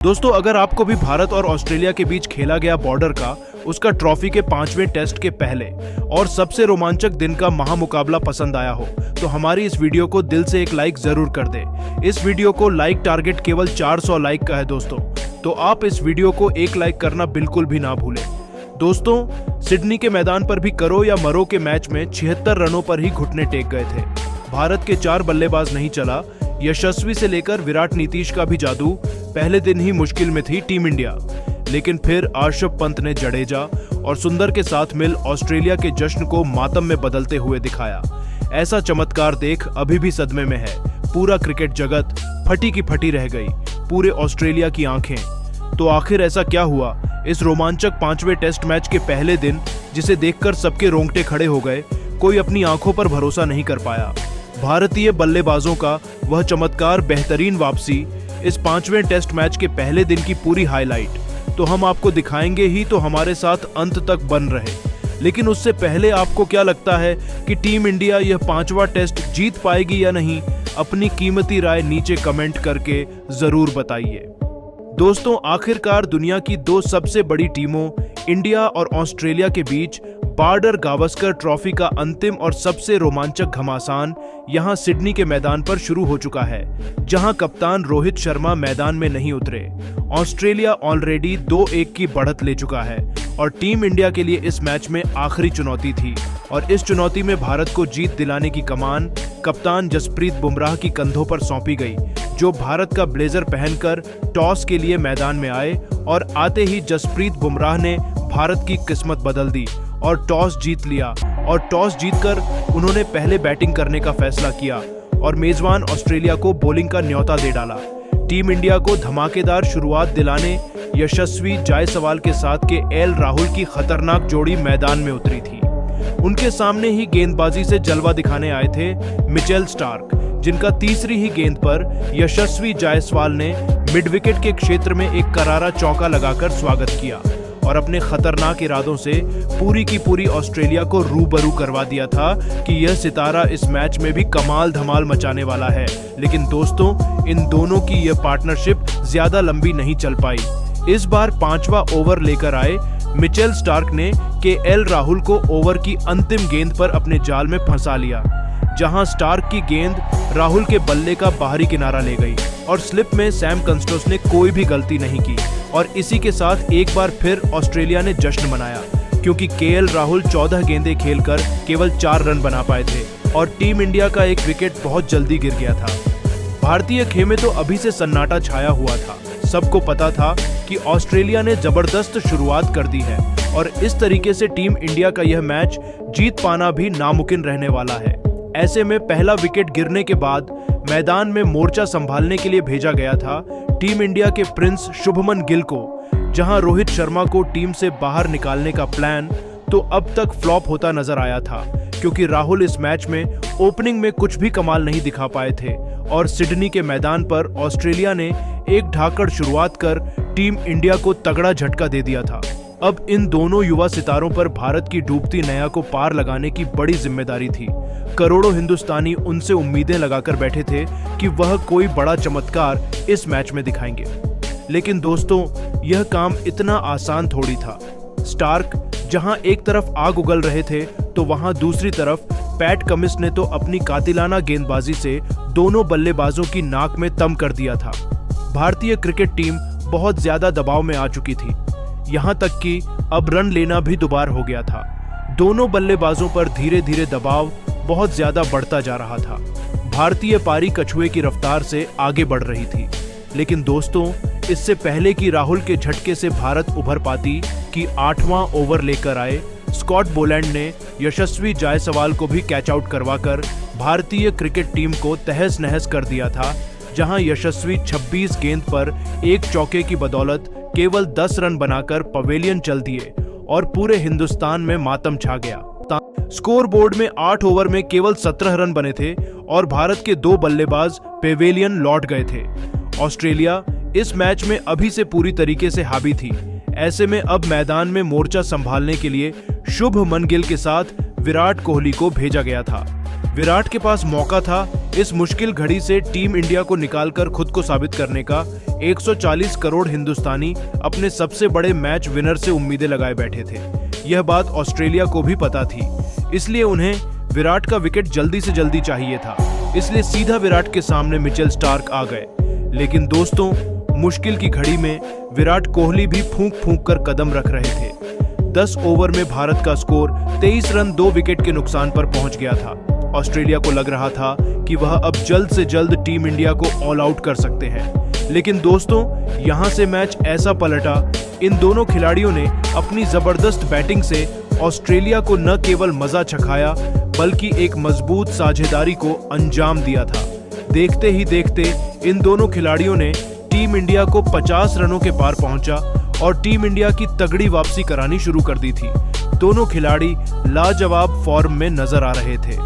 दोस्तों, अगर आपको भी भारत और ऑस्ट्रेलिया के बीच खेला गया बॉर्डर का उसका ट्रॉफी के 5वें टेस्ट के पहले और सबसे रोमांचक दिन का महामुकाबला पसंद आया हो तो हमारी इस वीडियो को दिल से एक लाइक जरूर कर दें। इस वीडियो को लाइक टारगेट केवल 400 लाइक का है दोस्तों, तो आप इस वीडियो को एक लाइक करना बिल्कुल भी ना भूलें। दोस्तों, सिडनी के मैदान पर भी करो या मरो के मैच में 76 रनों पर ही घुटने टेक गए थे। भारत के 4 बल्लेबाज नहीं चला। यशस्वी से लेकर विराट नीतीश का भी जादू पहले दिन ही मुश्किल में थी टीम इंडिया, लेकिन फिर ऋषभ पंत ने जडेजा और सुंदर के साथ मिल ऑस्ट्रेलिया के जश्न को मातम में बदलते हुए दिखाया। ऐसा चमत्कार देख अभी भी सदमे में है पूरा क्रिकेट जगत। फटी की फटी रह गई पूरे ऑस्ट्रेलिया की आंखें। तो आखिर ऐसा क्या हुआ इस रोमांचक 5वें टेस्ट मैच के पहले दिन, जिसे देखकर सबके रोंगटे खड़े हो गए। कोई अपनी आंखों पर भरोसा नहीं कर पाया। भारतीय बल्लेबाजों का वह चमत्कार बेहतरीन वापसी, इस 5वें टेस्ट मैच के पहले दिन की पूरी हाईलाइट तो हम आपको दिखाएंगे ही, तो हमारे साथ अंत तक बन रहे। लेकिन उससे पहले आपको क्या लगता है कि टीम इंडिया यह 5वां टेस्ट जीत पाएगी या नहीं? अपनी कीमती राय नीचे कमेंट करके जरूर बताइए। दोस्तों, आखिरकार दुनिया की 2 सबसे बड़ी टीमों इंडिया और ऑस्ट्रेलिया के बीच बॉर्डर गावस्कर ट्रॉफी का अंतिम और सबसे रोमांचक घमासान यहां सिडनी के मैदान पर शुरू हो चुका है, जहां कप्तान रोहित शर्मा मैदान में नहीं उतरे। ऑस्ट्रेलिया ऑलरेडी 2-1 की बढ़त ले चुका है और टीम इंडिया के लिए इस मैच में आखिरी चुनौती थी, और इस चुनौती में भारत को जीत दिलाने की कमान कप्तान जसप्रीत बुमराह की कंधों पर सौंपी गई, जो भारत का ब्लेजर पहनकर टॉस के लिए मैदान में आए। और आते ही जसप्रीत बुमराह ने भारत की किस्मत बदल दी और टॉस जीत लिया, और टॉस जीतकर उन्होंने पहले बैटिंग करने का फैसला किया और मेजबान ऑस्ट्रेलिया को बॉलिंग का न्योता दे डाला। टीम इंडिया को धमाकेदार शुरुआत दिलाने यशस्वी जायसवाल के साथ के एल राहुल की खतरनाक जोड़ी मैदान में उतरी थी। उनके सामने ही गेंदबाजी से जलवा दिखाने आए थे मिचेल स्टार्क, जिनका तीसरी ही गेंद पर यशस्वी जायसवाल ने मिड विकेट के क्षेत्र में एक करारा चौका लगाकर स्वागत किया और अपने खतरनाक इरादों से पूरी की पूरी ऑस्ट्रेलिया को रूबरू करवा दिया था कि यह सितारा इस मैच में भी कमाल धमाल मचाने वाला है। लेकिन दोस्तों, इन दोनों की यह पार्टनरशिप ज्यादा लंबी नहीं चल पाई। इस बार 5वां ओवर लेकर आए मिचेल स्टार्क ने एल राहुल को ओवर की अंतिम गेंद पर अपने जाल में फंसा लिया, जहां स्टार्क की गेंद राहुल के बल्ले का बाहरी किनारा ले गई और स्लिप में सैम कंस्टोस ने कोई भी गलती नहीं की। और इसी के साथ एक बार फिर ऑस्ट्रेलिया ने जश्न मनाया, क्योंकि एल राहुल 14 गेंदें खेलकर केवल 4 रन बना पाए थे और टीम इंडिया का एक विकेट बहुत जल्दी गिर गया था। भारतीय खेमे तो अभी से सन्नाटा छाया हुआ था। सबको पता था कि ऑस्ट्रेलिया ने जबरदस्त शुरुआत कर दी है और इस तरीके से टीम इंडिया का यह मैच जीत पाना भी नामुमकिन रहने वाला है। ऐसे में पहला विकेट गिरने के बाद मैदान में मोर्चा संभालने के लिए भेजा गया था टीम इंडिया के प्रिंस शुभमन गिल को, जहां रोहित शर्मा को टीम से बाहर निकालने का प्लान तो अब तक फ्लॉप होता नजर आया था, क्योंकि राहुल इस मैच में ओपनिंग में कुछ भी कमाल नहीं दिखा पाए थे और सिडनी के मैदान पर ऑस्ट्रेलिया ने एक ढाकड़ शुरुआत कर टीम इंडिया को तगड़ा झटका दे दिया था। अब इन दोनों युवा सितारों पर भारत की डूबती नैया को पार लगाने की बड़ी जिम्मेदारी थी। करोड़ों हिंदुस्तानी उनसे उम्मीदें लगाकर बैठे थे कि वह कोई बड़ा चमत्कार इस मैच में दिखाएंगे। लेकिन दोस्तों, यह काम इतना आसान थोड़ी था। स्टार्क जहां एक तरफ आग उगल रहे थे, तो वहां दूसरी तरफ पैट कमिंस ने तो अपनी कातिलाना गेंदबाजी से दोनों बल्लेबाजों की नाक में तम कर दिया था। भारतीय क्रिकेट टीम बहुत ज्यादा दबाव में आ चुकी थी, यहां तक कि अब रन लेना भी दुबार हो गया था। दोनों बल्लेबाजों पर धीरे धीरे दबाव बहुत ज्यादा बढ़ता जा रहा था। भारतीय पारी कछुए की रफ्तार से आगे बढ़ रही थी। लेकिन दोस्तों, इससे पहले कि राहुल के झटके से भारत उभर पाती कि 8वां ओवर लेकर आए स्कॉट बोलैंड ने यशस्वी जायसवाल को भी कैच आउट करवाकर भारतीय क्रिकेट टीम को तहस नहस कर दिया था, जहां यशस्वी 26 गेंद पर एक चौके की बदौलत केवल 10 रन बनाकर पवेलियन चल दिए और पूरे हिंदुस्तान में मातम छा गया। स्कोर बोर्ड में 8 ओवर में केवल 17 रन बने थे और भारत के 2 बल्लेबाज पेवेलियन लौट गए थे। ऑस्ट्रेलिया इस मैच में अभी से पूरी तरीके से हावी थी। ऐसे में अब मैदान में मोर्चा संभालने के लिए शुभमन गिल के साथ विराट कोहली को भेजा गया था। विराट के पास मौका था इस मुश्किल घड़ी से टीम इंडिया को निकालकर खुद को साबित करने का 140 करोड़ हिंदुस्तानी अपने सबसे बड़े मैच विनर से उम्मीदें लगाए बैठे थे। यह बात ऑस्ट्रेलिया को भी पता थी, इसलिए उन्हें विराट का विकेट जल्दी से जल्दी चाहिए था। इसलिए सीधा विराट के सामने मिचेल स्टार्क आ गए। लेकिन दोस्तों, मुश्किल की घड़ी में विराट कोहली भी फूंक फूंक कर कदम रख रहे थे। 10 ओवर में भारत का स्कोर 23 रन 2 विकेट के नुकसान पर पहुंच गया था। ऑस्ट्रेलिया को लग रहा था कि वह अब जल्द से जल्द टीम इंडिया को ऑल आउट कर सकते हैं। लेकिन दोस्तों, यहां से मैच ऐसा पलटा, इन दोनों खिलाड़ियों ने अपनी जबरदस्त बैटिंग से ऑस्ट्रेलिया को न केवल मजा चखाया बल्कि एक मजबूत साझेदारी को अंजाम दिया था। देखते ही देखते इन दोनों खिलाड़ियों ने टीम इंडिया को 50 रनों के पार पहुंचा और टीम इंडिया की तगड़ी वापसी करानी शुरू कर दी थी। दोनों खिलाड़ी लाजवाब फॉर्म में नजर आ रहे थे।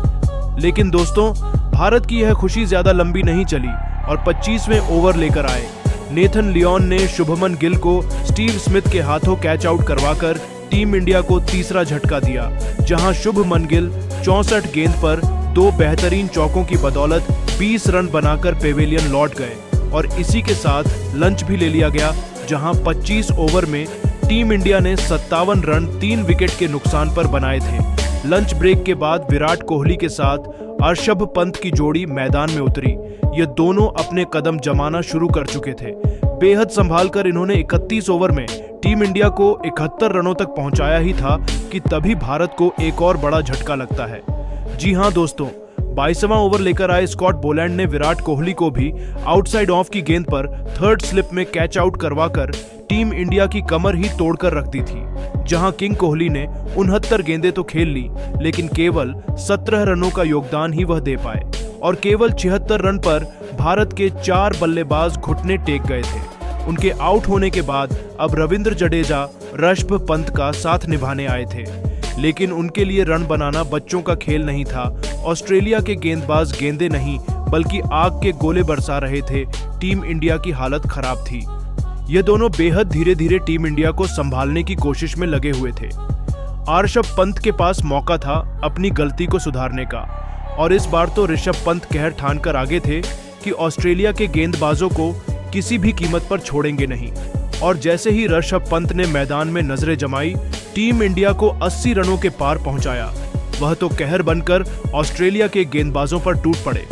लेकिन दोस्तों, भारत की यह खुशी ज्यादा लंबी नहीं चली और 25वें ओवर लेकर आए। नेथन लियोन ने शुभमन गिल को स्टीव स्मिथ के हाथों कैच आउट करवाकर टीम इंडिया को तीसरा झटका दिया, जहां शुभमन गिल 64 गेंद पर 2 बेहतरीन चौकों की बदौलत 20 रन बनाकर पेविलियन लौट गए। और इसी के साथ लंच भी ले लिया गया, जहां 25 ओवर में टीम इंडिया ने 57 रन 3 विकेट के नुकसान पर बनाए थे। लंच ब्रेक के बाद विराट कोहली के साथ ऋषभ पंत की जोड़ी मैदान में उतरी। ये दोनों अपने कदम जमाना शुरू कर चुके थे। बेहद संभाल कर इन्होंने 31 ओवर में टीम इंडिया को 71 रनों तक पहुंचाया ही था कि तभी भारत को एक और बड़ा झटका लगता है। जी हां दोस्तों, 22वां ओवर लेकर आए स्कॉट बोलैंड ने विराट कोहली को भी आउटसाइड ऑफ की गेंद पर थर्ड स्लिप में कैच आउट करवाकर टीम इंडिया की कमर ही तोड़कर रख दी थी। जहां किंग कोहली ने 69 गेंदें तो खेल ली, लेकिन केवल 17 रनों का योगदान ही वह दे पाए और केवल 76 रन पर भारत के 4 बल्लेबाज घुटने टेक गए थे। उनके आउट होने के बाद अब रविंद्र जडेजा ऋषभ पंत का साथ निभाने आए थे, लेकिन उनके लिए रन बनाना बच्चों का खेल नहीं था। ऑस्ट्रेलिया के गेंदबाज गेंदें नहीं बल्कि आग के गोले बरसा रहे थे। टीम इंडिया की हालत खराब थी। ये दोनों बेहद धीरे धीरे टीम इंडिया को संभालने की कोशिश में लगे हुए थे। ऋषभ पंत के पास मौका था अपनी गलती को सुधारने का, और इस बार तो ऋषभ पंत कहर ठान कर आगे थे कि ऑस्ट्रेलिया के गेंदबाजों को किसी भी कीमत पर छोड़ेंगे नहीं। और जैसे ही ऋषभ पंत ने मैदान में नजरें जमाई, टीम इंडिया को 80 रनों के पार पहुंचाया। वह तो कहर बनकर ऑस्ट्रेलिया के गेंदबाजों पर टूट पड़े।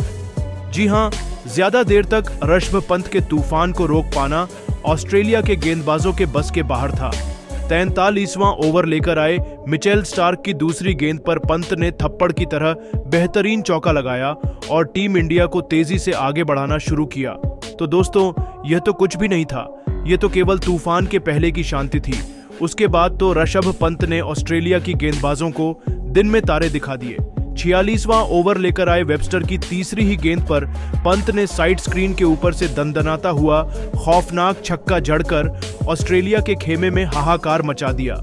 जी हां, ज्यादा देर तक ऋषभ पंत के तूफान को रोक पाना ऑस्ट्रेलिया के गेंदबाजों के बस के बाहर था। 43वां ओवर लेकर आए मिचेल स्टार्क की दूसरी गेंद पर पंत ने थप्पड़ की तरह बेहतरीन चौका लगाया और टीम इंडिया को तेजी से आगे बढ़ाना शुरू किया। तो दोस्तों, यह तो कुछ भी नहीं था, यह तो केवल तूफान के पहले की शांति थी। उसके बाद तो ऋषभ पंत ने ऑस्ट्रेलिया की गेंदबाजों को दिन में तारे दिखा दिए। 46वां ओवर लेकर आए वेबस्टर की तीसरी ही गेंद पर पंत ने साइड स्क्रीन के ऊपर से दंदनाता हुआ खौफनाक छक्का जड़कर ऑस्ट्रेलिया के खेमे में हाहाकार मचा दिया।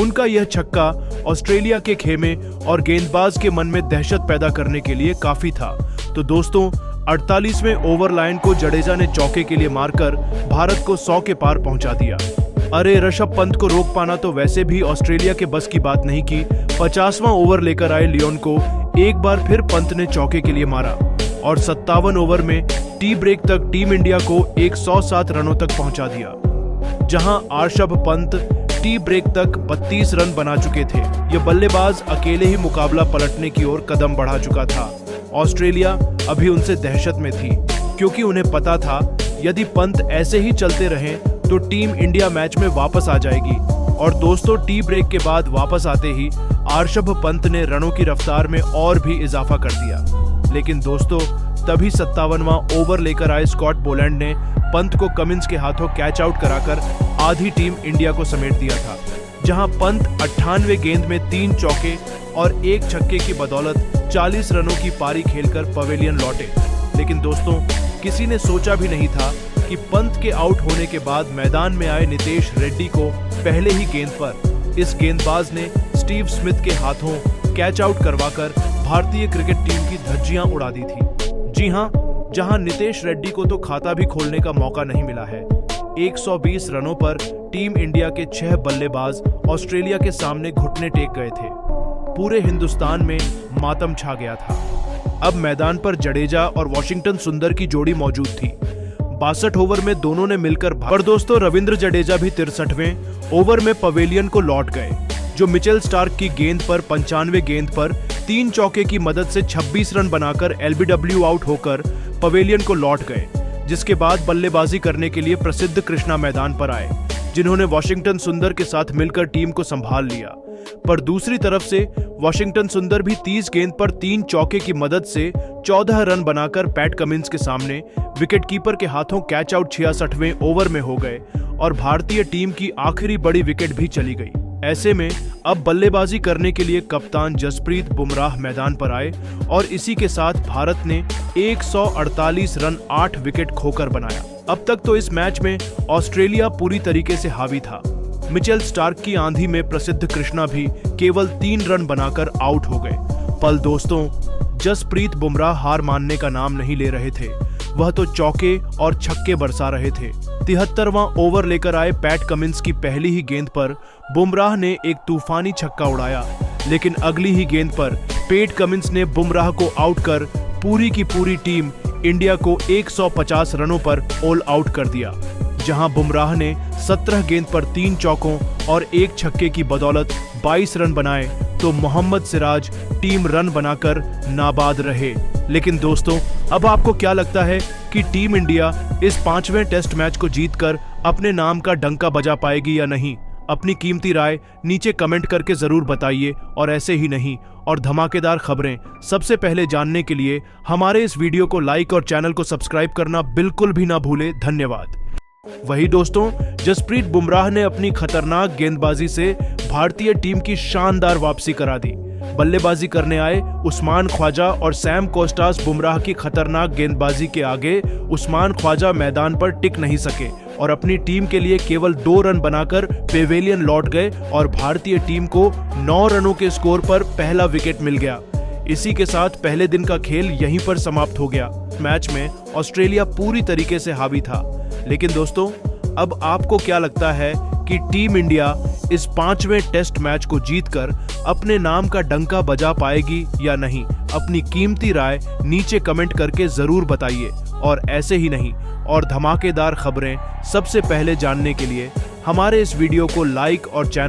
उनका यह छक्का ऑस्ट्रेलिया के खेमे और गेंदबाज के मन में दहशत पैदा करने के लिए काफी था। तो दोस्तों, 48वें ओवर लाइन को जडेजा ने चौके के लिए मारकर भारत को 100 के पार पहुंचा दिया। अरे, ऋषभ पंत को रोक पाना तो वैसे भी ऑस्ट्रेलिया के बस की बात नहीं की। 50वां ओवर लेकर आए लियोन को एक बार फिर पंत ने चौके के लिए मारा और 57 ओवर में टी ब्रेक तक टीम इंडिया को 107 रनों तक पहुंचा दिया, जहां ऋषभ पंत टी ब्रेक तक 32 रन बना चुके थे। यह बल्लेबाज अकेले ही मुकाबला पलटने की ओर कदम बढ़ा चुका था। ऑस्ट्रेलिया अभी उनसे दहशत में थी, क्योंकि उन्हें पता था यदि पंत ऐसे ही चलते रहें तो टीम इंडिया मैच में वापस आ जाएगी। और दोस्तों, टी ब्रेक के बाद वापस आते ही ऋषभ पंत ने रनों की रफ्तार में और भी इजाफा कर दिया। लेकिन दोस्तों, तभी 57वां ओवर लेकर आए स्कॉट बोलैंड ने पंत को कमिंस के हाथों कैच आउट कराकर आधी टीम इंडिया को समेट दिया था, जहां पंत 98 गेंद में 3 चौके और 1 छक्के की बदौलत 40 रनों की पारी खेलकर पवेलियन लौटे। लेकिन दोस्तों, किसी ने सोचा भी नहीं था कि पंत के आउट होने के बाद मैदान में आए नितेश रेड्डी को पहले ही गेंद पर इस गेंदबाज ने स्टीव स्मिथ के हाथों कैच आउट करवाकर भारतीय क्रिकेट टीम की धज्जियां उड़ा दी थी। जी हां, जहां नितेश रेड्डी को तो खाता भी खोलने का मौका नहीं मिला है। 120 रनों पर टीम इंडिया के 6 बल्लेबाज ऑस्ट्रेलिया के सामने घुटने टेक गए थे। पूरे हिंदुस्तान में मातम छा गया था। अब मैदान पर जडेजा और वॉशिंगटन सुंदर की जोड़ी मौजूद थी। 62 ओवर में दोनों ने मिलकर पर दोस्तों रविंद्र जडेजा भी 63वें ओवर में पवेलियन को लौट गए, जो मिचेल स्टार्क की गेंद पर 95 गेंद पर 3 चौके की मदद से 26 रन बनाकर एलबीडब्ल्यू आउट होकर पवेलियन को लौट गए, जिसके बाद बल्लेबाजी करने के लिए प्रसिद्ध कृष्णा मैदान पर आए, जिन्होंने वॉशिंगटन सुंदर के साथ मिलकर टीम को संभाल लिया। पर दूसरी तरफ से वॉशिंगटन सुंदर भी 30 गेंद पर 3 चौके की मदद से 14 रन बनाकर पैट कमिंस के सामने विकेटकीपर के हाथों कैच आउट 66वें ओवर में हो गए और भारतीय टीम की आखिरी बड़ी विकेट भी चली गई। ऐसे में अब बल्लेबाजी करने के लिए कप्तान जसप्रीत बुमराह मैदान पर आए और इसी के साथ भारत ने 148 रन 8 विकेट खोकर बनाया। अब तक तो इस मैच में ऑस्ट्रेलिया पूरी तरीके से हावी था। मिचेल स्टार्क की आंधी में प्रसिद्ध कृष्णा भी केवल 3 रन बनाकर आउट हो गए। पल दोस्तों, जसप्रीत बुमराह हार मानने का नाम नहीं ले रहे थे, वह तो चौके और छक्के बरसा रहे थे। 73वां ओवर लेकर आए पैट कमिंस की पहली ही गेंद पर बुमराह ने एक तूफानी छक्का उड़ाया, लेकिन अगली ही गेंद पर पैट कमिंस ने बुमराह को आउट कर पूरी की पूरी टीम इंडिया को 150 रनों पर ऑल आउट कर दिया। जहां बुमराह ने 17 गेंद पर 3 चौकों और 1 छक्के की बदौलत 22 रन बनाए, तो मोहम्मद सिराज टीम रन बनाकर नाबाद रहे। लेकिन दोस्तों, अब आपको क्या लगता है कि टीम इंडिया इस 5वें टेस्ट मैच को जीतकर अपने नाम का डंका बजा पाएगी या नहीं? अपनी कीमती राय नीचे कमेंट करके जरूर बताइए। और ऐसे ही नहीं और धमाकेदार खबरें सबसे पहले जानने के लिए हमारे इस वीडियो को लाइक और चैनल को सब्सक्राइब करना बिल्कुल भी ना भूले। धन्यवाद। वही दोस्तों, जसप्रीत बुमराह ने अपनी खतरनाक गेंदबाजी से भारतीय टीम की शानदार वापसी करा दी। बल्लेबाजी करने आए उस्मान ख्वाजा और सैम कोस्टास बुमराह की खतरनाक गेंदबाजी के आगे उस्मान ख्वाजा मैदान पर टिक नहीं सके और अपनी टीम के लिए केवल 2 रन बनाकर पेवेलियन लौट गए और भारतीय टीम को 9 रनों के स्कोर पर पहला विकेट मिल गया। इसी के साथ पहले दिन का खेल यहीं पर समाप्त हो गया। मैच में ऑस्ट्रेलिया पूरी तरीके से हावी था। लेकिन दोस्तों, अब आपको क्या लगता है कि टीम इंडिया इस 5वें टेस्ट मैच को जीतकर अपने नाम का डंका बजा पाएगी या नहीं? अपनी कीमती राय नीचे कमेंट करके जरूर बताइए। और ऐसे ही नहीं और धमाकेदार खबरें सबसे पहले जानने के लिए हमारे इस वीडियो को लाइक और चैनल